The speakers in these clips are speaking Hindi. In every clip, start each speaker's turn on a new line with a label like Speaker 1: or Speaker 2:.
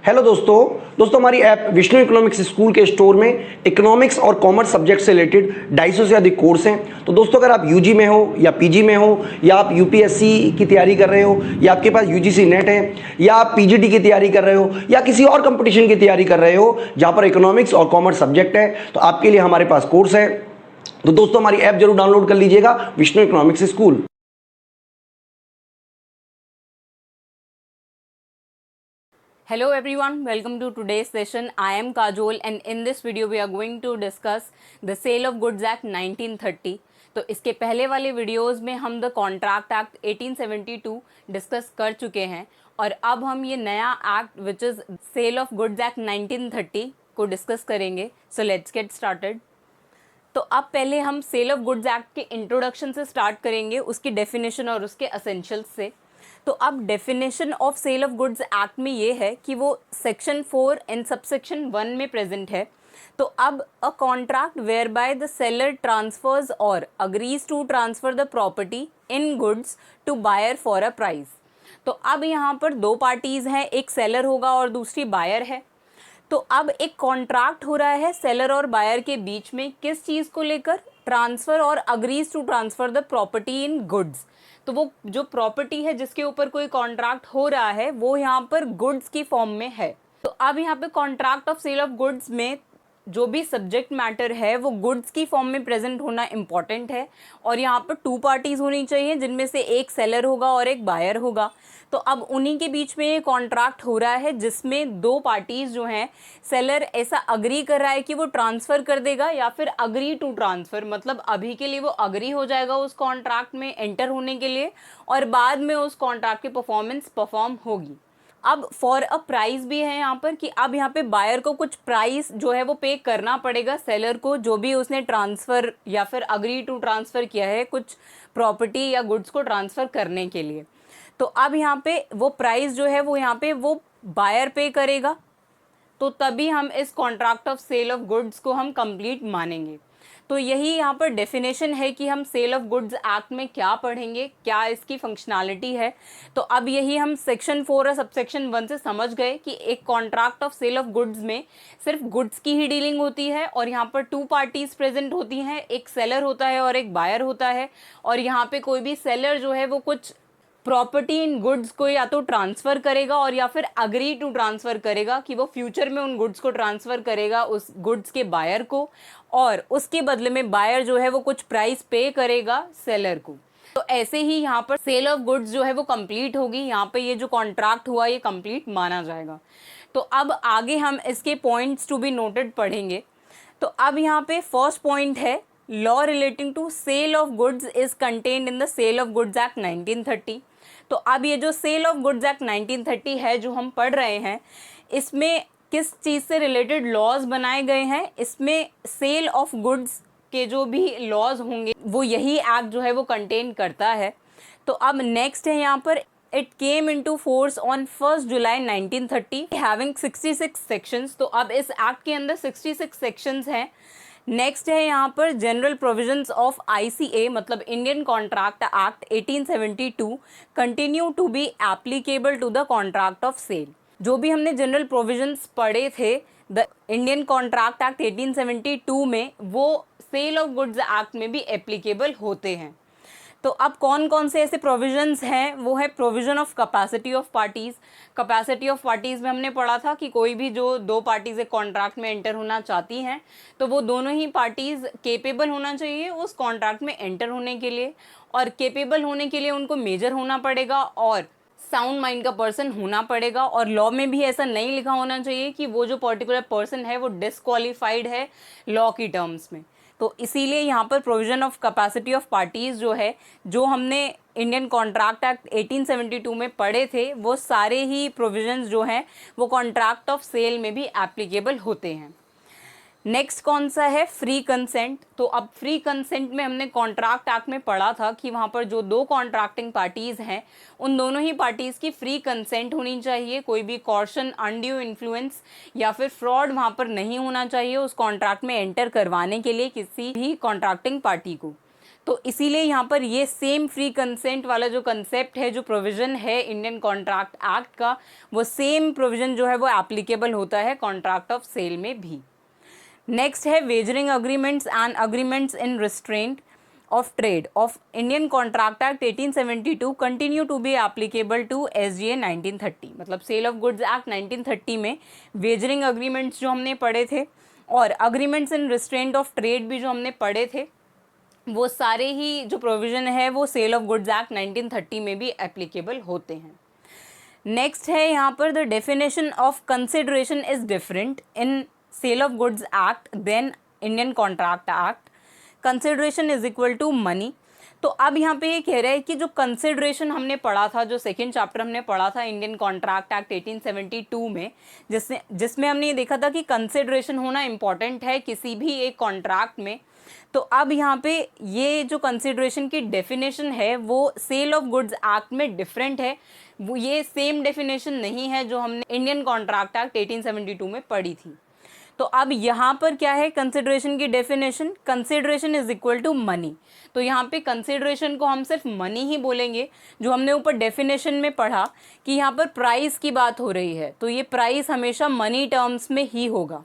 Speaker 1: हेलो दोस्तों हमारी ऐप विष्णु इकोनॉमिक्स स्कूल के स्टोर में इकोनॉमिक्स और कॉमर्स सब्जेक्ट से रिलेटेड 250 से अधिक कोर्स हैं। तो दोस्तों अगर आप यूजी में हो या पीजी में हो या आप यूपीएससी की तैयारी कर रहे हो या आपके पास यूजीसी नेट है या आप पीजीटी की तैयारी कर रहे हो या किसी और कंपटीशन की तैयारी कर रहे हो जहाँ पर इकोनॉमिक्स और कॉमर्स सब्जेक्ट है, तो आपके लिए हमारे पास कोर्स है। तो दोस्तों हमारी ऐप जरूर डाउनलोड कर लीजिएगा, Vishnu economics school.
Speaker 2: Hello everyone, welcome to today's session. I am Kajol and in this video we are going to discuss the Sale of Goods Act 1930. तो इसके पहले वाले वीडियोस में हम द कॉन्ट्रैक्ट एक्ट 1872 डिस्कस कर चुके हैं और अब हम ये नया act which is sale of goods act 1930 को डिस्कस करेंगे। So let's get started. तो अब पहले हम सेल ऑफ गुड्स एक्ट के इंट्रोडक्शन से स्टार्ट करेंगे, उसकी डेफिनेशन और उसके असेंशियल्स से। तो अब definition of sale of goods act में ये है कि वो सेक्शन 4 एंड सबसेक्शन 1 में प्रेजेंट है। तो अब a contract whereby the seller transfers or agrees to transfer the property in goods to buyer for a price. तो अब यहाँ पर दो पार्टीज हैं, एक सेलर होगा और दूसरी बायर है। तो अब एक कॉन्ट्रैक्ट हो रहा है सेलर और बायर के बीच में, किस चीज़ को लेकर? ट्रांसफ़र और agrees to transfer the property in goods. तो वो जो प्रॉपर्टी है जिसके ऊपर कोई कॉन्ट्रैक्ट हो रहा है वो यहाँ पर गुड्स की फॉर्म में है। तो अब यहाँ पे contract of sale of goods में जो भी सब्जेक्ट मैटर है वो गुड्स की फॉर्म में प्रेजेंट होना इम्पॉर्टेंट है और यहाँ पर टू पार्टीज़ होनी चाहिए जिनमें से एक सेलर होगा और एक बायर होगा। तो अब उन्हीं के बीच में ये कॉन्ट्रैक्ट हो रहा है जिसमें दो पार्टीज़ जो हैं, सेलर ऐसा अग्री कर रहा है कि वो ट्रांसफ़र कर देगा या फिर अग्री टू ट्रांसफ़र, मतलब अभी के लिए वो अग्री हो जाएगा उस कॉन्ट्रैक्ट में एंटर होने के लिए और बाद में उस कॉन्ट्रैक्ट की परफॉर्म होगी। अब फॉर अ प्राइस भी है यहाँ पर कि अब यहाँ पे बायर को कुछ प्राइस जो है वो पे करना पड़ेगा सेलर को, जो भी उसने ट्रांसफ़र या फिर अग्री टू ट्रांसफ़र किया है कुछ प्रॉपर्टी या गुड्स को ट्रांसफ़र करने के लिए। तो अब यहाँ पे वो प्राइस जो है वो यहाँ पे वो बायर पे करेगा, तो तभी हम इस contract of sale of goods को हम कंप्लीट मानेंगे। तो यही यहाँ पर डेफिनेशन है कि हम सेल ऑफ गुड्स एक्ट में क्या पढ़ेंगे, क्या इसकी फंक्शनैलिटी है। तो अब यही हम सेक्शन 4 और सबसेक्शन 1 से समझ गए कि एक contract of sale of goods में सिर्फ गुड्स की ही डीलिंग होती है और यहाँ पर टू पार्टीज प्रेजेंट होती हैं, एक सेलर होता है और एक बायर होता है। और यहाँ पे कोई भी सेलर जो है वो कुछ प्रॉपर्टी इन गुड्स को या तो ट्रांसफ़र करेगा और या फिर अग्री टू ट्रांसफ़र करेगा कि वो फ्यूचर में उन गुड्स को ट्रांसफ़र करेगा उस गुड्स के बायर को और उसके बदले में बायर जो है वो कुछ प्राइस पे करेगा सेलर को। तो ऐसे ही यहाँ पर सेल ऑफ गुड्स जो है वो कंप्लीट होगी, यहाँ पे ये जो कॉन्ट्रैक्ट हुआ ये कंप्लीट माना जाएगा। तो अब आगे हम इसके पॉइंट्स टू बी नोटेड पढ़ेंगे। तो अब यहाँ पे फर्स्ट पॉइंट है, law relating to sale of goods is contained in the sale of goods act 1930। तो अब ये जो सेल ऑफ गुड्स एक्ट 1930 है जो हम पढ़ रहे हैं, इसमें किस चीज़ से रिलेटेड लॉज बनाए गए हैं? इसमें सेल ऑफ गुड्स के जो भी लॉज होंगे वो यही एक्ट जो है वो कंटेन करता है। तो अब नेक्स्ट है यहाँ पर, it came into force on 1 July 1930 having 66 sections. तो अब इस एक्ट के अंदर 66 सेक्शंस हैं। नेक्स्ट है यहाँ पर जनरल प्रोविजंस ऑफ आईसीए मतलब Indian contract act 1872 continue to be applicable to the contract of sale. जो भी हमने जनरल प्रोविजंस पढ़े थे द इंडियन कॉन्ट्रैक्ट एक्ट 1872 में, वो सेल ऑफ गुड्स एक्ट में भी एप्लीकेबल होते हैं। तो अब कौन कौन से ऐसे प्रोविजंस हैं? वो है provision of capacity of parties. Capacity of parties में हमने पढ़ा था कि कोई भी जो दो पार्टीज़ एक कॉन्ट्रैक्ट में एंटर होना चाहती हैं तो वो दोनों ही पार्टीज़ केपेबल होना चाहिए उस कॉन्ट्रैक्ट में एंटर होने के लिए, और केपेबल होने के लिए उनको मेजर होना पड़ेगा और साउंड माइंड का पर्सन होना पड़ेगा। और लॉ में भी ऐसा नहीं लिखा होना चाहिए कि वो जो पर्टिकुलर पर्सन है वो डिसक्वालीफाइड है लॉ की टर्म्स में। तो इसीलिए यहाँ पर provision of capacity of parties जो है, जो हमने इंडियन कॉन्ट्रैक्ट एक्ट 1872 में पढ़े थे, वो सारे ही प्रोविजंस जो हैं वो कॉन्ट्रैक्ट ऑफ सेल में भी एप्लीकेबल होते हैं। नेक्स्ट कौन सा है? Free consent. तो अब फ्री कंसेंट में हमने कॉन्ट्रैक्ट एक्ट में पढ़ा था कि वहाँ पर जो दो कॉन्ट्रैक्टिंग पार्टीज़ हैं उन दोनों ही पार्टीज़ की फ्री कंसेंट होनी चाहिए। कोई भी कॉर्शन, अनड्यू इन्फ्लुएंस या फिर फ्रॉड वहाँ पर नहीं होना चाहिए उस कॉन्ट्रैक्ट में एंटर करवाने के लिए किसी भी कॉन्ट्रैक्टिंग पार्टी को। तो इसीलिए यहाँ पर ये सेम फ्री कंसेंट वाला जो कंसेप्ट है, जो प्रोविज़न है इंडियन कॉन्ट्रैक्ट एक्ट का, वो सेम प्रोविज़न जो है वो एप्लीकेबल होता है कॉन्ट्रैक्ट ऑफ सेल में भी। नेक्स्ट है wagering agreements and agreements in restraint of trade of Indian Contract Act 1872 continue to be applicable to SGA 1930। मतलब सेल ऑफ गुड्स एक्ट 1930 में वेजरिंग अग्रीमेंट्स जो हमने पढ़े थे और agreements in restraint of trade भी जो हमने पढ़े थे, वो सारे ही जो प्रोविज़न है वो सेल ऑफ गुड्स एक्ट 1930 में भी एप्लीकेबल होते हैं। नेक्स्ट है यहाँ पर the definition of consideration is different in sale of goods act than Indian contract act. Consideration is equal to money. तो अब यहाँ पे ये कह रहा है कि जो कंसिडरेशन हमने पढ़ा था, जो सेकेंड चैप्टर हमने पढ़ा था इंडियन कॉन्ट्रैक्ट एक्ट 1872 में, जिसमें हमने ये देखा था कि कंसिडरेशन होना इम्पॉर्टेंट है किसी भी एक कॉन्ट्रैक्ट में। तो अब यहाँ पे ये जो कंसिडरेशन की डेफिनेशन है वो सेल ऑफ गुड्स एक्ट में डिफरेंट है, वो ये सेम डेफिनेशन नहीं है जो हमने इंडियन कॉन्ट्रैक्ट एक्ट 1872 में पढ़ी थी। तो अब यहाँ पर क्या है कंसिडरेशन की definition, consideration is equal to money. तो यहाँ पे कंसिडरेशन को हम सिर्फ मनी ही बोलेंगे। जो हमने ऊपर डेफिनेशन में पढ़ा कि यहाँ पर प्राइस की बात हो रही है, तो ये प्राइस हमेशा मनी टर्म्स में ही होगा।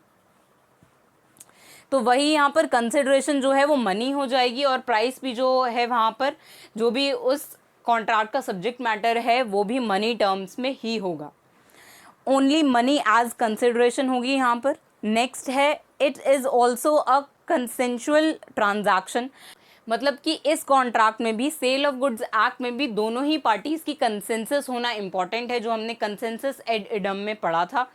Speaker 2: तो वही यहाँ पर कंसिडरेशन जो है वो मनी हो जाएगी और प्राइस भी जो है वहाँ पर जो भी उस कॉन्ट्रैक्ट का सब्जेक्ट मैटर है वो भी मनी टर्म्स में ही होगा। ओनली मनी एज कंसिडरेशन होगी यहाँ पर। नेक्स्ट है it is also a consensual transaction. मतलब कि इस कॉन्ट्रैक्ट में भी, सेल ऑफ गुड्स एक्ट में भी दोनों ही पार्टीज़ की कंसेंसस होना इम्पॉर्टेंट है, जो हमने कंसेंसस एड इडम में पढ़ा था,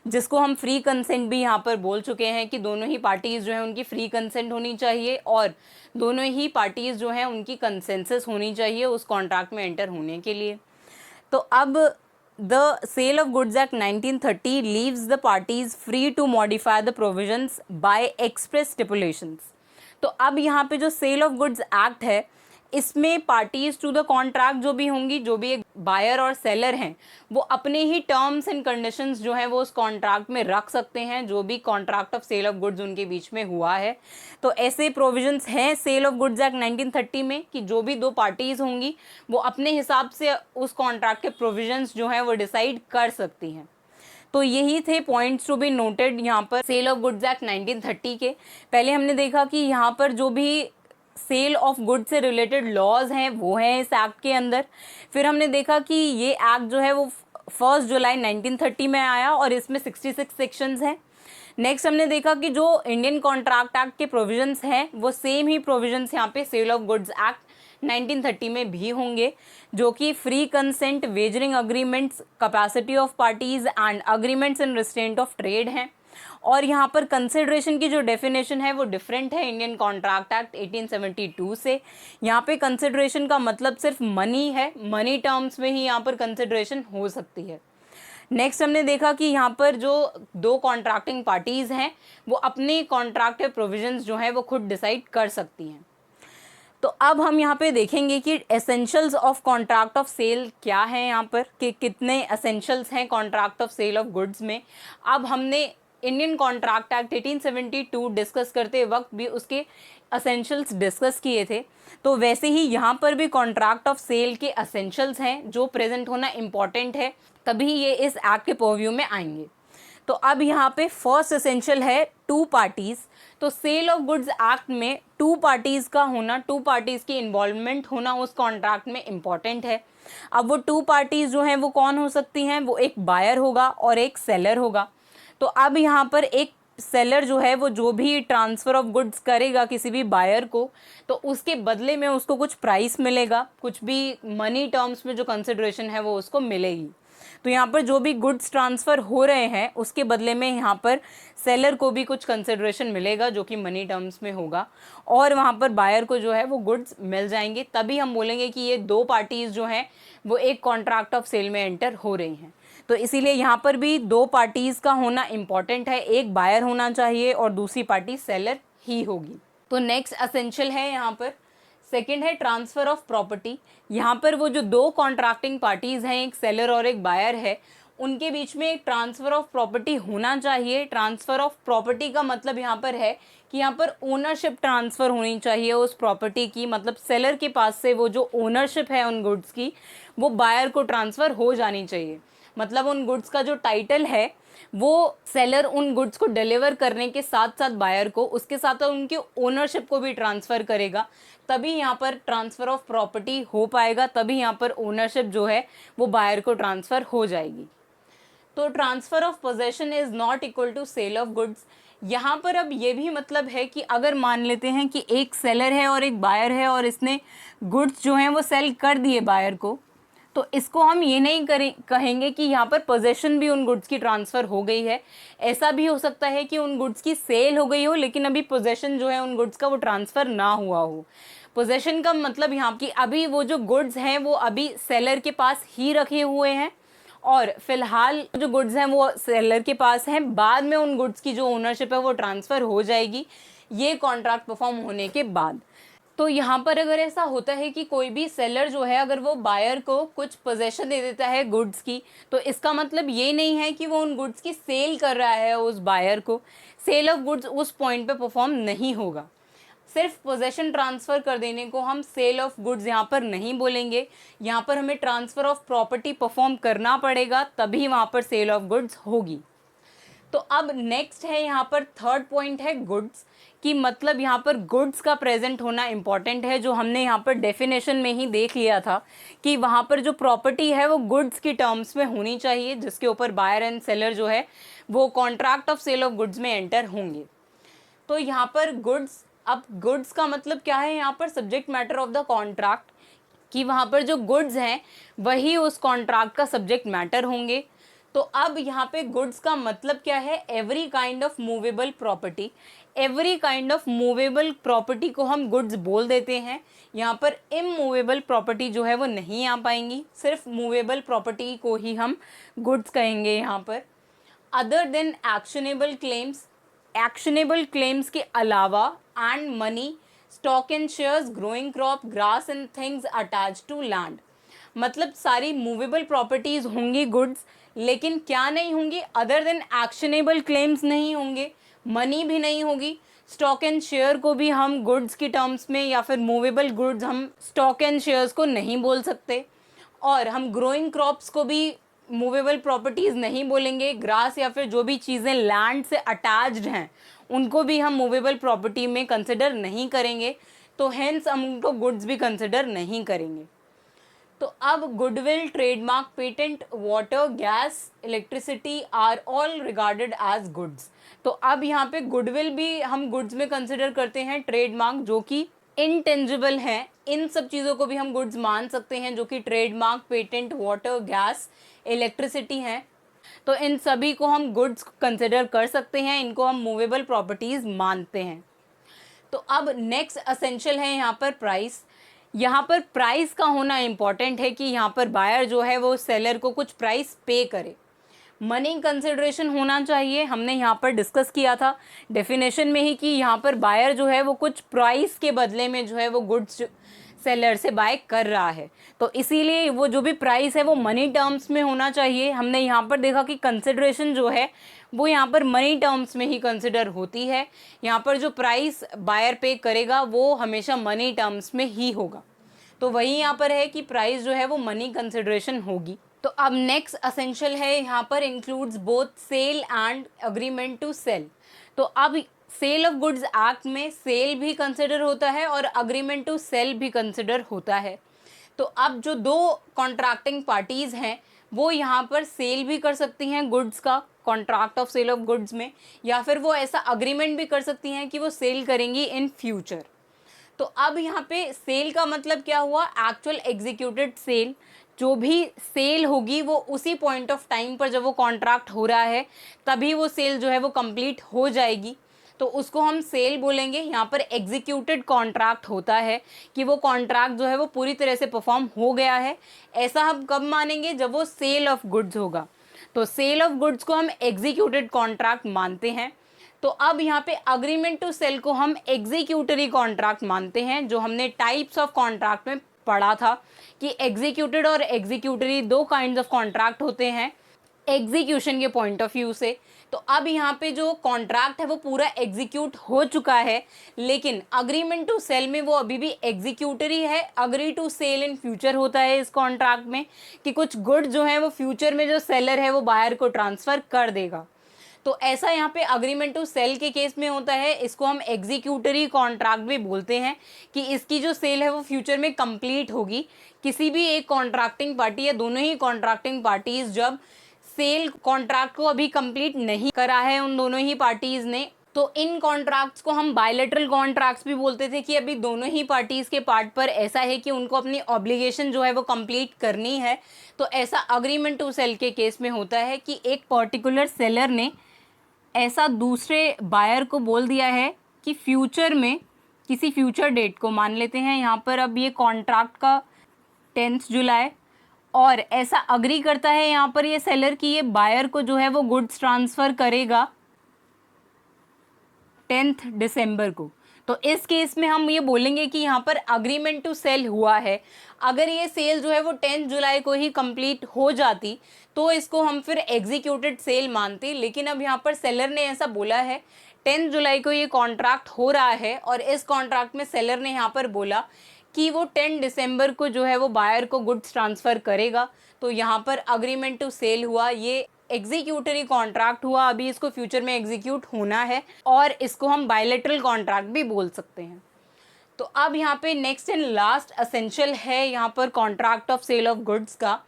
Speaker 2: जिसको हम फ्री कंसेंट भी यहाँ पर बोल चुके हैं कि दोनों ही पार्टीज़ जो है उनकी फ्री कंसेंट होनी चाहिए और दोनों ही पार्टीज़ जो हैं उनकी कंसेंसस होनी चाहिए उस कॉन्ट्रैक्ट में एंटर होने के लिए। तो अब The Sale of Goods Act 1930 leaves the parties free to modify the provisions by express stipulations। तो अब यहाँ पे जो सेल ऑफ गुड्स एक्ट है इसमें पार्टीज टू द कॉन्ट्रैक्ट जो भी होंगी, जो भी एक बायर और सेलर हैं, वो अपने ही टर्म्स एंड कंडीशंस जो हैं वो उस कॉन्ट्रैक्ट में रख सकते हैं, जो भी contract of sale of goods उनके बीच में हुआ है। तो ऐसे प्रोविजंस हैं सेल ऑफ गुड्स एक्ट 1930 में कि जो भी दो पार्टीज होंगी वो अपने हिसाब से उस कॉन्ट्रैक्ट के प्रोविजंस जो हैं वो डिसाइड कर सकती हैं। तो यही थे पॉइंट्स टू बी नोटेड यहाँ पर सेल ऑफ गुड्स एक्ट 1930 के। पहले हमने देखा कि यहाँ पर जो भी सेल ऑफ गुड्स से रिलेटेड लॉज हैं वो हैं इस एक्ट के अंदर। फिर हमने देखा कि ये एक्ट जो है वो 1 जुलाई 1930 में आया और इसमें 66 सेक्शंस हैं। नेक्स्ट हमने देखा कि जो इंडियन कॉन्ट्रैक्ट एक्ट के प्रोविजंस हैं वो सेम ही प्रोविजंस यहाँ पे सेल ऑफ गुड्स एक्ट 1930 में भी होंगे, जो कि free consent, wagering agreements, capacity of parties and agreements in restraint of trade हैं। और यहाँ पर कंसिडरेशन की जो डेफिनेशन है वो डिफरेंट है इंडियन कॉन्ट्रैक्ट एक्ट 1872 से। यहाँ पे कंसिडरेशन का मतलब सिर्फ मनी है, मनी टर्म्स में ही यहाँ पर कंसिडरेशन हो सकती है। नेक्स्ट हमने देखा कि यहाँ पर जो दो कॉन्ट्रैक्टिंग पार्टीज़ हैं वो अपने कॉन्ट्रैक्ट प्रोविजंस जो हैं वो खुद डिसाइड कर सकती हैं। तो अब हम यहाँ पे देखेंगे कि essentials of contract of sale क्या है, यहाँ पर कि कितने एसेंशियल्स हैं contract of sale of goods में। अब हमने इंडियन कॉन्ट्रैक्ट एक्ट 1872 डिस्कस करते वक्त भी उसके एसेंशियल्स डिस्कस किए थे, तो वैसे ही यहाँ पर भी कॉन्ट्रैक्ट ऑफ सेल के एसेंशियल्स हैं जो प्रेजेंट होना इम्पॉर्टेंट है, तभी ये इस एक्ट के पर्व्यू में आएंगे। तो अब यहाँ पे फर्स्ट एसेंशियल है टू पार्टीज़। तो सेल ऑफ गुड्स एक्ट में टू पार्टीज़ का होना, टू पार्टीज़ की इन्वॉल्वमेंट होना उस कॉन्ट्रैक्ट में इम्पॉर्टेंट है। अब वो टू पार्टीज़ जो हैं वो कौन हो सकती हैं, वो एक बायर होगा और एक सेलर होगा। तो अब यहाँ पर एक सेलर जो है वो जो भी ट्रांसफ़र ऑफ गुड्स करेगा किसी भी बायर को, तो उसके बदले में उसको कुछ प्राइस मिलेगा, कुछ भी मनी टर्म्स में जो कंसिडरेशन है वो उसको मिलेगी। तो यहाँ पर जो भी गुड्स ट्रांसफ़र हो रहे हैं उसके बदले में यहाँ पर सेलर को भी कुछ कंसिडरेशन मिलेगा जो कि मनी टर्म्स में होगा, और वहाँ पर बायर को जो है वो गुड्स मिल जाएंगे। तभी हम बोलेंगे कि ये दो पार्टीज़ जो हैं वो एक कॉन्ट्रैक्ट ऑफ सेल में एंटर हो रही हैं। तो इसीलिए यहाँ पर भी दो पार्टीज़ का होना इम्पॉर्टेंट है, एक बायर होना चाहिए और दूसरी पार्टी सेलर ही होगी। तो नेक्स्ट एसेंशियल है यहाँ पर सेकेंड है ट्रांसफ़र ऑफ प्रॉपर्टी। यहाँ पर वो जो दो कॉन्ट्रैक्टिंग पार्टीज़ हैं, एक सेलर और एक बायर है, उनके बीच में एक ट्रांसफ़र ऑफ प्रॉपर्टी होना चाहिए। ट्रांसफ़र ऑफ प्रॉपर्टी का मतलब यहाँ पर है कि यहाँ पर ओनरशिप ट्रांसफ़र होनी चाहिए उस प्रॉपर्टी की, मतलब सेलर के पास से वो जो ओनरशिप है उन गुड्स की वो बायर को ट्रांसफ़र हो जानी चाहिए। मतलब उन गुड्स का जो टाइटल है वो सेलर उन गुड्स को डिलीवर करने के साथ साथ बायर को, उसके साथ साथ उनके ओनरशिप को भी ट्रांसफ़र करेगा, तभी यहाँ पर ट्रांसफ़र ऑफ प्रॉपर्टी हो पाएगा, तभी यहाँ पर ओनरशिप जो है वो बायर को ट्रांसफ़र हो जाएगी। तो transfer of possession is not equal to sale of goods. यहाँ पर अब ये भी मतलब है कि अगर मान लेते हैं कि एक सेलर है और एक बायर है और इसने गुड्स जो हैं वो सेल कर दिए बायर को, तो इसको हम ये नहीं कहेंगे कि यहाँ पर पोजेशन भी उन गुड्स की ट्रांसफ़र हो गई है। ऐसा भी हो सकता है कि उन गुड्स की सेल हो गई हो लेकिन अभी पोजेशन जो है उन गुड्स का वो ट्रांसफ़र ना हुआ हो। पोजेशन का मतलब यहाँ की अभी वो जो गुड्स हैं वो अभी सेलर के पास ही रखे हुए हैं और फिलहाल जो गुड्स हैं वो सेलर के पास हैं, बाद में उन गुड्स की जो ओनरशिप है वो ट्रांसफ़र हो जाएगी ये कॉन्ट्रैक्ट परफॉर्म होने के बाद। तो यहाँ पर अगर ऐसा होता है कि कोई भी सेलर जो है अगर वो बायर को कुछ पोजेशन दे देता है गुड्स की, तो इसका मतलब ये नहीं है कि वो उन गुड्स की सेल कर रहा है उस बायर को। सेल ऑफ गुड्स उस पॉइंट पे परफॉर्म नहीं होगा। सिर्फ पोजेशन ट्रांसफ़र कर देने को हम सेल ऑफ गुड्स यहाँ पर नहीं बोलेंगे, यहाँ पर हमें ट्रांसफ़र ऑफ प्रॉपर्टी परफॉर्म करना पड़ेगा तभी वहाँ पर सेल ऑफ गुड्स होगी। तो अब नेक्स्ट है यहाँ पर थर्ड पॉइंट है गुड्स कि मतलब यहाँ पर गुड्स का प्रेजेंट होना इम्पॉर्टेंट है, जो हमने यहाँ पर डेफिनेशन में ही देख लिया था कि वहाँ पर जो प्रॉपर्टी है वो गुड्स की टर्म्स में होनी चाहिए जिसके ऊपर बायर एंड सेलर जो है वो contract of sale of goods में एंटर होंगे। तो यहाँ पर गुड्स, अब गुड्स का मतलब क्या है यहाँ पर subject matter of the contract, कि वहाँ पर जो गुड्स हैं वही उस कॉन्ट्रैक्ट का सब्जेक्ट मैटर होंगे। तो अब यहाँ पे गुड्स का मतलब क्या है, every kind of movable property. Every kind of movable property को हम गुड्स बोल देते हैं। यहाँ पर इमूवेबल प्रॉपर्टी जो है वो नहीं आ पाएंगी, सिर्फ मूवेबल प्रॉपर्टी को ही हम गुड्स कहेंगे यहाँ पर। Other than actionable claims, actionable claims के अलावा and money, stock and shares, growing crop, grass and things attach to land. मतलब सारी मूवेबल प्रॉपर्टीज़ होंगी गुड्स, लेकिन क्या नहीं होंगी, अदर देन एक्शनेबल क्लेम्स नहीं होंगे, मनी भी नहीं होगी, स्टॉक एंड शेयर को भी हम गुड्स की टर्म्स में या फिर मूवेबल गुड्स हम स्टॉक एंड शेयर्स को नहीं बोल सकते, और हम ग्रोइंग क्रॉप्स को भी मूवेबल प्रॉपर्टीज़ नहीं बोलेंगे। ग्रास या फिर जो भी चीज़ें लैंड से अटैच्ड हैं उनको भी हम मूवेबल प्रॉपर्टी में कंसिडर नहीं करेंगे, तो हेंस हम उनको गुड्स भी कंसिडर नहीं करेंगे। तो अब goodwill, trademark, patent, water, gas, electricity are all regarded as goods. तो अब यहाँ पे गुडविल भी हम गुड्स में कंसिडर करते हैं, ट्रेडमार्क जो कि इनटेंजिबल हैं, इन सब चीज़ों को भी हम गुड्स मान सकते हैं जो कि trademark, patent, water, gas, electricity हैं। तो इन सभी को हम गुड्स कंसिडर कर सकते हैं, इनको हम मूवेबल प्रॉपर्टीज़ मानते हैं। तो अब नेक्स्ट असेंशियल है यहाँ पर प्राइस। यहाँ पर प्राइस का होना इम्पॉर्टेंट है कि यहाँ पर बायर जो है वो सेलर को कुछ प्राइस पे करे। मनी कंसिडरेशन होना चाहिए, हमने यहाँ पर डिस्कस किया था डेफिनेशन में ही कि यहाँ पर बायर जो है वो कुछ प्राइस के बदले में जो है वो गुड्स सेलर से बाय कर रहा है, तो इसीलिए वो जो भी प्राइस है वो मनी टर्म्स में होना चाहिए। हमने यहाँ पर देखा कि कंसिडरेशन जो है वो यहाँ पर मनी टर्म्स में ही कंसिडर होती है। यहाँ पर जो प्राइस बायर पे करेगा वो हमेशा मनी टर्म्स में ही होगा, तो वही यहाँ पर है कि प्राइस जो है वो मनी कंसिडरेशन होगी। तो अब नेक्स्ट असेंशियल है यहाँ पर includes both sale and agreement to sale. तो अब सेल ऑफ गुड्स एक्ट में सेल भी कंसिडर होता है और अग्रीमेंट टू सेल भी कंसिडर होता है। तो अब जो दो कॉन्ट्रैक्टिंग पार्टीज़ हैं वो यहाँ पर सेल भी कर सकती हैं गुड्स का, contract of sale of goods में, या फिर वो ऐसा अग्रीमेंट भी कर सकती हैं कि वो सेल करेंगी इन फ्यूचर। तो अब यहाँ पे सेल का मतलब क्या हुआ, एक्चुअल एग्जीक्यूटेड सेल। जो भी सेल होगी वो उसी पॉइंट ऑफ टाइम पर जब वो कॉन्ट्रैक्ट हो रहा है तभी वो सेल जो है वो कंप्लीट हो जाएगी, तो उसको हम सेल बोलेंगे। यहाँ पर एग्जीक्यूटेड कॉन्ट्रैक्ट होता है कि वो कॉन्ट्रैक्ट जो है वो पूरी तरह से परफॉर्म हो गया है। ऐसा हम कब मानेंगे, जब वो सेल ऑफ गुड्स होगा। तो सेल ऑफ गुड्स को हम एग्जीक्यूटेड कॉन्ट्रैक्ट मानते हैं। तो अब यहाँ पे अग्रीमेंट टू सेल को हम एग्जीक्यूटरी कॉन्ट्रैक्ट मानते हैं, जो हमने टाइप्स ऑफ कॉन्ट्रैक्ट में पढ़ा था कि एग्जीक्यूटेड और एग्जीक्यूटरी दो काइंड्स ऑफ कॉन्ट्रैक्ट होते हैं। एग्जीक्यूशन के पॉइंट ऑफ व्यू से। तो अब यहाँ पे जो कॉन्ट्रैक्ट है वो पूरा एग्जीक्यूट हो चुका है, लेकिन अग्रीमेंट टू सेल में वो अभी भी एग्जीक्यूटरी है। Agree to sale in future होता है इस कॉन्ट्रैक्ट में कि कुछ गुड जो है वो फ्यूचर में जो सेलर है वो बायर को ट्रांसफ़र कर देगा। तो ऐसा यहाँ पे अग्रीमेंट टू सेल के केस में होता है। इसको हम एग्जीक्यूटरी कॉन्ट्रैक्ट भी बोलते हैं कि इसकी जो सेल है वो फ्यूचर में कंप्लीट होगी। किसी भी एक कॉन्ट्रैक्टिंग पार्टी या दोनों ही कॉन्ट्रैक्टिंग पार्टीज जब सेल कॉन्ट्रैक्ट को अभी कंप्लीट नहीं करा है उन दोनों ही पार्टीज ने, तो इन कॉन्ट्रैक्ट्स को हम बायलैटरल कॉन्ट्रैक्ट्स भी बोलते थे कि अभी दोनों ही पार्टीज के पार्ट पर ऐसा है कि उनको अपनी ऑब्लिगेशन जो है वो कंप्लीट करनी है। तो ऐसा अग्रीमेंट टू सेल के केस में होता है कि एक पर्टिकुलर सेलर ने ऐसा दूसरे बायर को बोल दिया है कि फ्यूचर में किसी फ्यूचर डेट को मान लेते हैं यहाँ पर, अब ये कॉन्ट्रैक्ट का 10 जुलाई, और ऐसा अग्री करता है यहाँ पर ये सेलर कि ये बायर को जो है वो गुड्स ट्रांसफ़र करेगा 10 दिसंबर को। तो इस केस में हम ये बोलेंगे कि यहाँ पर अग्रीमेंट टू सेल हुआ है। अगर ये सेल जो है वो 10 जुलाई को ही कंप्लीट हो जाती तो इसको हम फिर एग्जीक्यूटेड सेल मानते, लेकिन अब यहाँ पर सेलर ने ऐसा बोला है 10 जुलाई को ये कॉन्ट्रैक्ट हो रहा है और इस कॉन्ट्रैक्ट में सेलर ने यहाँ पर बोला कि वो 10 दिसंबर को जो है वो बायर को गुड्स ट्रांसफ़र करेगा। तो यहाँ पर अग्रीमेंट टू सेल हुआ, ये एग्जीक्यूटरी कॉन्ट्रैक्ट हुआ, अभी इसको फ्यूचर में एग्जीक्यूट होना है और इसको हम बायलैटरल कॉन्ट्रैक्ट भी बोल सकते हैं। तो अब यहाँ पे नेक्स्ट एंड लास्ट एसेंशियल है यहाँ पर contract of sale of goods का,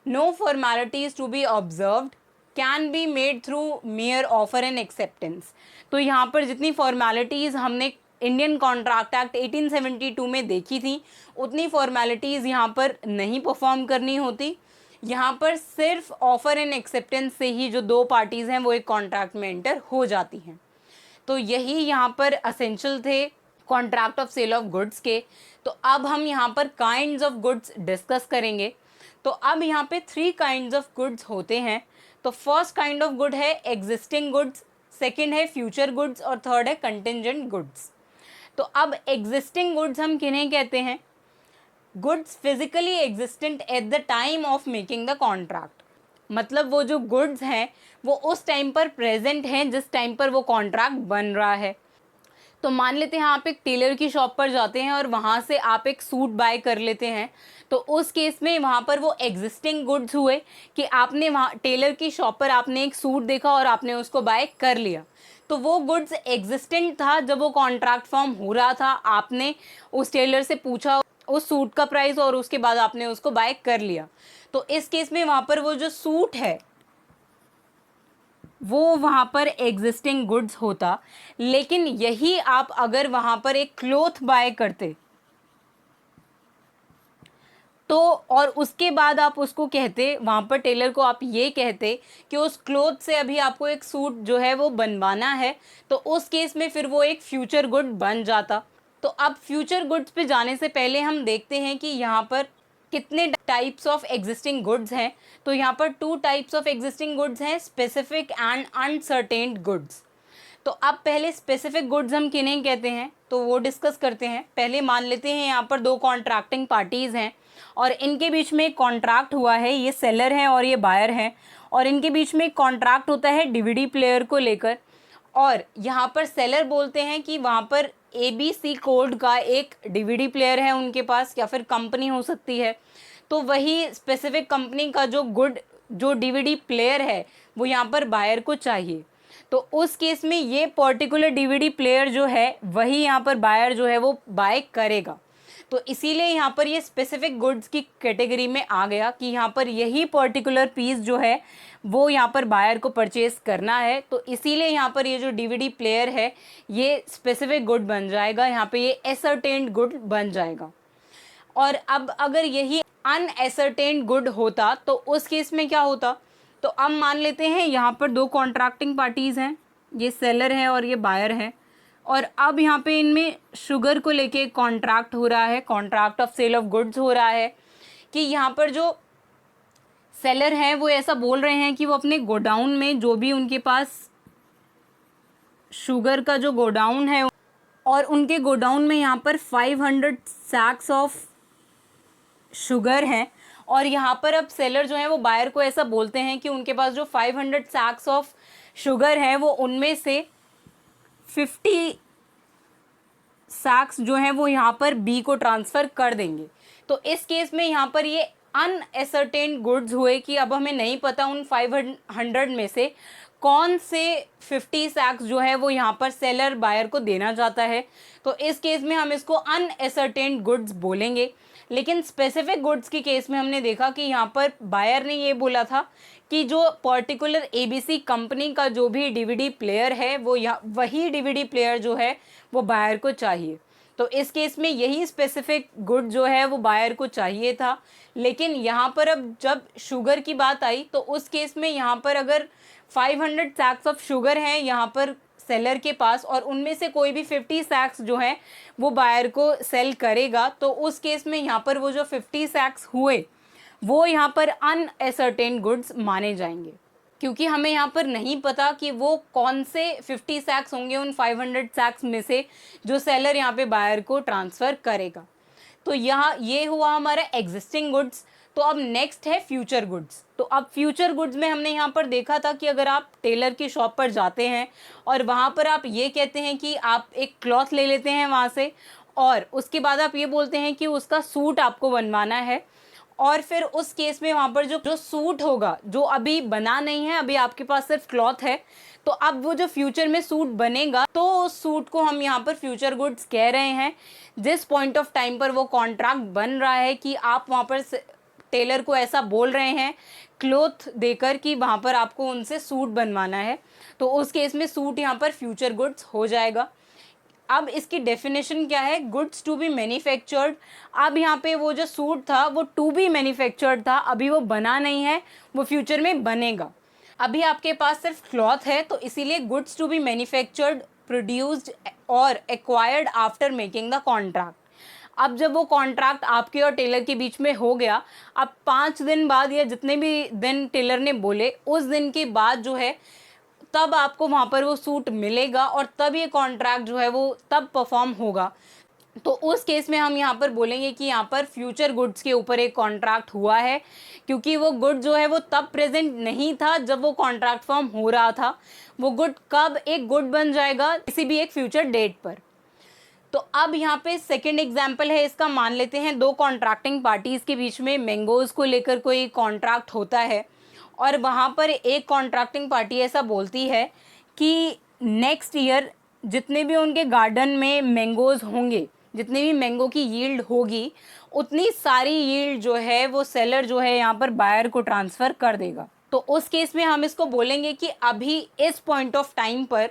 Speaker 2: no formalities to be observed can be made through mere offer and acceptance. तो यहाँ पर जितनी फॉर्मेलिटीज़ हमने इंडियन कॉन्ट्रैक्ट एक्ट 1872 में देखी थी उतनी फॉर्मेलिटीज़ यहाँ पर नहीं परफॉर्म करनी होती। यहाँ पर सिर्फ ऑफर एंड एक्सेप्टेंस से ही जो दो पार्टीज़ हैं वो एक कॉन्ट्रैक्ट में एंटर हो जाती हैं। तो यही यहाँ पर असेंशियल थे contract of sale of goods के। तो अब हम यहाँ पर काइंड्स ऑफ गुड्स डिस्कस करेंगे। तो अब यहाँ पे 3 काइंड्स ऑफ गुड्स होते हैं। तो फर्स्ट काइंड ऑफ गुड है एग्जिस्टिंग गुड्स, सेकेंड है फ्यूचर गुड्स और थर्ड है कंटिंजेंट गुड्स। तो अब एग्जिस्टिंग गुड्स हम किन्हें कहते हैं? Goods physically existent at the time of making the contract, मतलब वो जो गुड्स हैं वो उस टाइम पर प्रेजेंट हैं जिस टाइम पर वो कॉन्ट्रैक्ट बन रहा है। तो मान लेते हैं आप एक टेलर की शॉप पर जाते हैं और वहाँ से आप एक सूट बाय कर लेते हैं, तो उस केस में वहाँ पर वो एग्जिस्टिंग गुड्स हुए कि आपने वहाँ टेलर की शॉप पर आपने एक सूट देखा और आपने उसको बाय कर लिया। तो वो गुड्स एग्जिस्टेंट था जब वो कॉन्ट्रैक्ट फॉर्म हो रहा था, आपने उस टेलर से पूछा उस सूट का प्राइस और उसके बाद आपने उसको बाय कर लिया। तो इस केस में वहाँ पर वो जो सूट है वो वहाँ पर एग्जिस्टिंग गुड्स होता। लेकिन यही आप अगर वहाँ पर एक क्लॉथ बाय करते तो और उसके बाद आप उसको कहते, वहाँ पर टेलर को आप ये कहते कि उस क्लॉथ से अभी आपको एक सूट जो है वो बनवाना है, तो उस केस में फिर वो एक फ्यूचर गुड बन जाता। तो अब फ्यूचर गुड्स पे जाने से पहले हम देखते हैं कि यहाँ पर कितने टाइप्स ऑफ एग्जिस्टिंग गुड्स हैं। तो यहाँ पर 2 टाइप्स ऑफ एग्जिस्टिंग गुड्स हैं, स्पेसिफिक एंड अनसर्टेन्ड गुड्स। तो अब पहले स्पेसिफिक गुड्स हम किन्हें कहते हैं तो वो डिस्कस करते हैं। पहले मान लेते हैं यहाँ पर 2 कॉन्ट्रैक्टिंग पार्टीज़ हैं और इनके बीच में एक कॉन्ट्रैक्ट हुआ है, ये सेलर है और ये बायर है, और इनके बीच में एक कॉन्ट्रैक्ट होता है डीवीडी प्लेयर को लेकर। और यहाँ पर सेलर बोलते हैं कि वहाँ पर ABC कोड का एक डीवीडी प्लेयर है उनके पास, या फिर कंपनी हो सकती है, तो वही स्पेसिफिक कंपनी का जो डीवीडी प्लेयर है वो यहाँ पर बायर को चाहिए। तो उस केस में ये पर्टिकुलर डीवीडी प्लेयर जो है वही यहाँ पर बायर जो है वो बाय करेगा। तो इसीलिए यहाँ पर ये स्पेसिफिक गुड्स की कैटेगरी में आ गया कि यहाँ पर यही पर्टिकुलर पीस जो है वो यहाँ पर बायर को परचेस करना है। तो इसीलिए यहाँ पर ये जो डीवीडी प्लेयर है ये स्पेसिफिक गुड बन जाएगा, यहाँ पे ये एसर्टेन्ड गुड बन जाएगा। और अब अगर यही अनएसर्टेन्ड गुड होता तो उस केस में क्या होता? तो अब मान लेते हैं यहाँ पर 2 कॉन्ट्रैक्टिंग पार्टीज़ हैं, ये सेलर है और ये बायर है, और अब यहाँ पे इनमें शुगर को लेके कॉन्ट्रैक्ट हो रहा है, contract of sale of goods हो रहा है कि यहाँ पर जो सेलर हैं वो ऐसा बोल रहे हैं कि वो अपने गोडाउन में जो भी उनके पास शुगर का जो गोडाउन है और उनके गोडाउन में यहाँ पर 500 सैक्स ऑफ शुगर हैं और यहाँ पर अब सेलर जो है वो बायर को ऐसा बोलते हैं कि उनके पास जो 500 सैक्स ऑफ शुगर है वो उनमें से 50 सैक्स जो है वो यहाँ पर बी को ट्रांसफ़र कर देंगे। तो इस केस में यहाँ पर ये अनएसर्टेन्ड गुड्स हुए कि अब हमें नहीं पता उन 500 में से कौन से 50 सैक्स जो है वो यहाँ पर सेलर बायर को देना चाहता है। तो इस केस में हम इसको अनएसर्टेन्ड गुड्स बोलेंगे। लेकिन स्पेसिफिक गुड्स के केस में हमने देखा कि यहाँ पर बायर ने ये बोला था कि जो पर्टिकुलर एबीसी कंपनी का जो भी डीवीडी प्लेयर है वो वही डीवीडी प्लेयर जो है वो बायर को चाहिए। तो इस केस में यही स्पेसिफिक गुड जो है वो बायर को चाहिए था। लेकिन यहाँ पर अब जब शुगर की बात आई तो उस केस में यहाँ पर अगर 500 सैक्स ऑफ शुगर हैं यहाँ पर सेलर के पास और उनमें से कोई भी 50 सैक्स जो हैं वो बायर को सेल करेगा, तो उस केस में यहाँ पर वो जो 50 सैक्स हुए वो यहाँ पर अनएसर्टेन गुड्स माने जाएंगे, क्योंकि हमें यहाँ पर नहीं पता कि वो कौन से 50 सैक्स होंगे उन 500 सैक्स में से जो सेलर यहाँ पे बायर को ट्रांसफ़र करेगा। तो यहाँ ये हुआ हमारा एग्जिस्टिंग गुड्स। तो अब नेक्स्ट है फ्यूचर गुड्स। तो अब फ्यूचर गुड्स में हमने यहाँ पर देखा था कि अगर आप टेलर की शॉप पर जाते हैं और वहाँ पर आप ये कहते हैं कि आप एक क्लॉथ ले लेते हैं वहाँ से, और उसके बाद आप ये बोलते हैं कि उसका सूट आपको बनवाना है, और फिर उस केस में वहाँ पर जो सूट होगा जो अभी बना नहीं है, अभी आपके पास सिर्फ क्लॉथ है, तो अब वो जो फ्यूचर में सूट बनेगा तो उस सूट को हम यहाँ पर फ्यूचर गुड्स कह रहे हैं। जिस पॉइंट ऑफ टाइम पर वो कॉन्ट्रैक्ट बन रहा है कि आप वहाँ पर टेलर को ऐसा बोल रहे हैं क्लॉथ देकर कि वहाँ पर आपको उनसे सूट बनवाना है, तो उस केस में सूट यहाँ पर फ्यूचर गुड्स हो जाएगा। अब इसकी डेफिनेशन क्या है? Goods to be manufactured. अब यहाँ पे वो जो सूट था वो टू बी मैन्युफैक्चर्ड था, अभी वो बना नहीं है, वो फ्यूचर में बनेगा। अभी आपके पास सिर्फ क्लॉथ है, तो इसीलिए goods to be manufactured, produced or acquired after making the contract. अब जब वो कॉन्ट्रैक्ट आपके और टेलर के बीच में हो गया, अब 5 दिन बाद या जितने भी दिन टेलर ने बोले उस दिन के बाद जो है तब आपको वहाँ पर वो सूट मिलेगा और तब ये कॉन्ट्रैक्ट जो है वो तब परफॉर्म होगा। तो उस केस में हम यहाँ पर बोलेंगे कि यहाँ पर फ्यूचर गुड्स के ऊपर एक कॉन्ट्रैक्ट हुआ है, क्योंकि वो गुड जो है वो तब प्रेजेंट नहीं था जब वो कॉन्ट्रैक्ट फॉर्म हो रहा था। वो गुड कब एक गुड बन जाएगा? किसी भी एक फ्यूचर डेट पर। तो अब यहाँ पे सेकंड एग्जाम्पल है इसका, मान लेते हैं 2 कॉन्ट्रैक्टिंग पार्टीज़ के बीच में मैंगोज़ को लेकर कोई कॉन्ट्रैक्ट होता है, और वहाँ पर एक कॉन्ट्रैक्टिंग पार्टी ऐसा बोलती है कि नेक्स्ट ईयर जितने भी उनके गार्डन में मैंगोज़ होंगे, जितनी भी मैंगो की यील्ड होगी, उतनी सारी यील्ड जो है वो सेलर जो है यहाँ पर बायर को ट्रांसफ़र कर देगा। तो उस केस में हम इसको बोलेंगे कि अभी इस पॉइंट ऑफ टाइम पर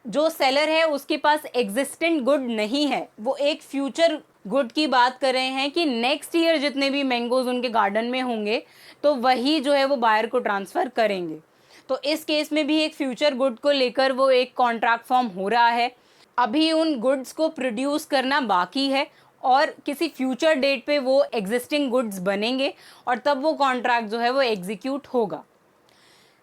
Speaker 2: जो सेलर है उसके पास एग्जिस्टेंट गुड नहीं है, वो एक फ्यूचर गुड की बात कर रहे हैं कि नेक्स्ट ईयर जितने भी मैंगोज़ उनके गार्डन में होंगे तो वही जो है वो बायर को ट्रांसफ़र करेंगे। तो इस केस में भी एक फ्यूचर गुड को लेकर वो एक कॉन्ट्रैक्ट फॉर्म हो रहा है। अभी उन गुड्स को प्रोड्यूस करना बाकी है और किसी फ्यूचर डेट पे वो एग्जिस्टिंग गुड्स बनेंगे और तब वो कॉन्ट्रैक्ट जो है वो एग्जीक्यूट होगा।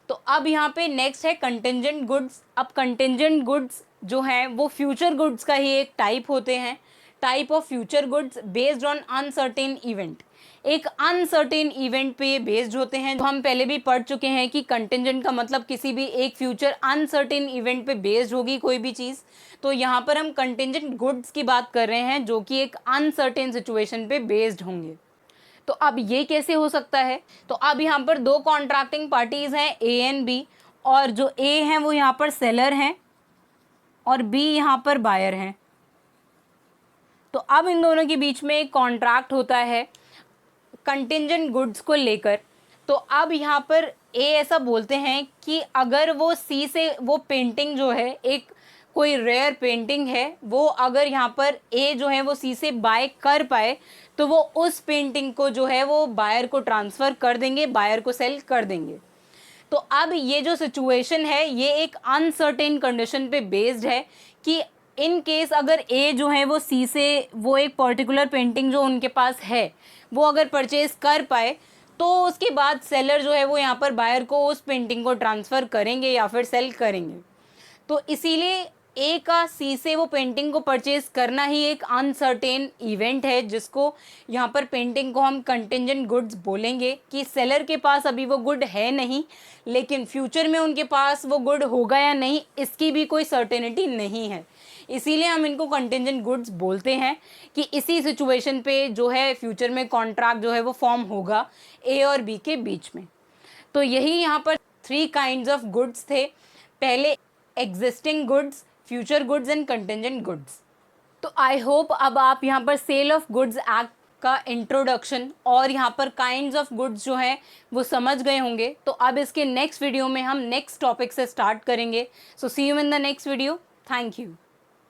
Speaker 2: तो अब यहाँ पे नेक्स्ट है कंटिंजेंट गुड्स। अब कंटिंजेंट गुड्स जो हैं वो फ्यूचर गुड्स का ही एक टाइप होते हैं। Type of future goods based on uncertain event. एक अनसर्टेन इवेंट पे ये बेस्ड होते हैं। जो हम पहले भी पढ़ चुके हैं कि कंटिंजेंट का मतलब किसी भी एक फ्यूचर अनसर्टेन इवेंट पे बेस्ड होगी कोई भी चीज़। तो यहाँ पर हम कंटिंजेंट गुड्स की बात कर रहे हैं जो कि एक अनसर्टेन सिचुएशन पे बेस्ड होंगे। तो अब ये कैसे हो सकता है? तो अब यहाँ पर 2 कॉन्ट्रैक्टिंग पार्टीज़ हैं ए एंड बी, और जो ए हैं वो यहाँ पर सेलर हैं और बी यहाँ पर बायर हैं। तो अब इन दोनों के बीच में एक कॉन्ट्रैक्ट होता है कंटिंजेंट गुड्स को लेकर। तो अब यहाँ पर ए ऐसा बोलते हैं कि अगर वो सी से वो पेंटिंग जो है एक कोई रेयर पेंटिंग है, वो अगर यहाँ पर ए जो है वो सी से बाय कर पाए तो वो उस पेंटिंग को जो है वो बायर को ट्रांसफ़र कर देंगे, बायर को सेल कर देंगे। तो अब ये जो सिचुएशन है ये एक अनसर्टेन कंडीशन पे बेस्ड है कि इन केस अगर ए जो है वो सी से वो एक पर्टिकुलर पेंटिंग जो उनके पास है वो अगर परचेज़ कर पाए तो उसके बाद सेलर जो है वो यहाँ पर बायर को उस पेंटिंग को ट्रांसफ़र करेंगे या फिर सेल करेंगे। तो इसीलिए ए का सी से वो पेंटिंग को परचेज करना ही एक अनसर्टेन इवेंट है, जिसको यहाँ पर पेंटिंग को हम कंटिंजेंट गुड्स बोलेंगे कि सेलर के पास अभी वो गुड है नहीं, लेकिन फ्यूचर में उनके पास वो गुड होगा या नहीं इसकी भी कोई सर्टेनिटी नहीं है। इसीलिए हम इनको कंटिंजेंट गुड्स बोलते हैं कि इसी सिचुएशन पे जो है फ्यूचर में कॉन्ट्रैक्ट जो है वो फॉर्म होगा ए और बी के बीच में। तो यही यहाँ पर 3 काइंड्स ऑफ गुड्स थे, पहले existing goods, future goods and contingent goods. तो आई होप अब आप यहाँ पर सेल ऑफ गुड्स एक्ट का इंट्रोडक्शन और यहाँ पर काइंड्स ऑफ गुड्स जो हैं वो समझ गए होंगे। तो अब इसके नेक्स्ट वीडियो में हम नेक्स्ट टॉपिक से स्टार्ट करेंगे। So see you in the next video. Thank you.